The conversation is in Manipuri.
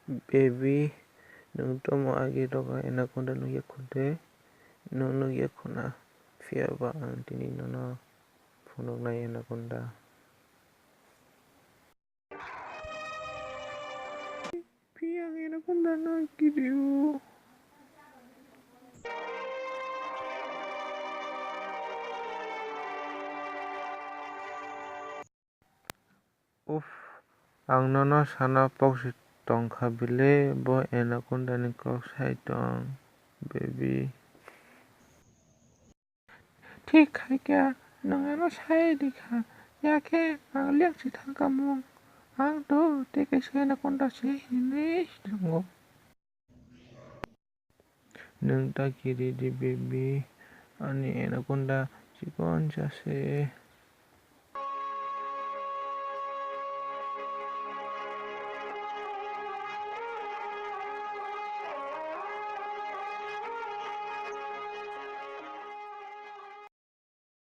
Baby, nung tomo agi roga anaconda nung yakunde, nung yakuna fiaba ang tinino no punong na anaconda. Piang anaconda no kiriu. Uff, ang nono sana pok si tongkha bile bo anaconda ni kok sai tong, baby. ठीक है क्या नंगानो साय दिखा याके liang si thang kamong ang to te kai sai anaconda si ini dungo nung ta kiri di baby ani anaconda si kon sa se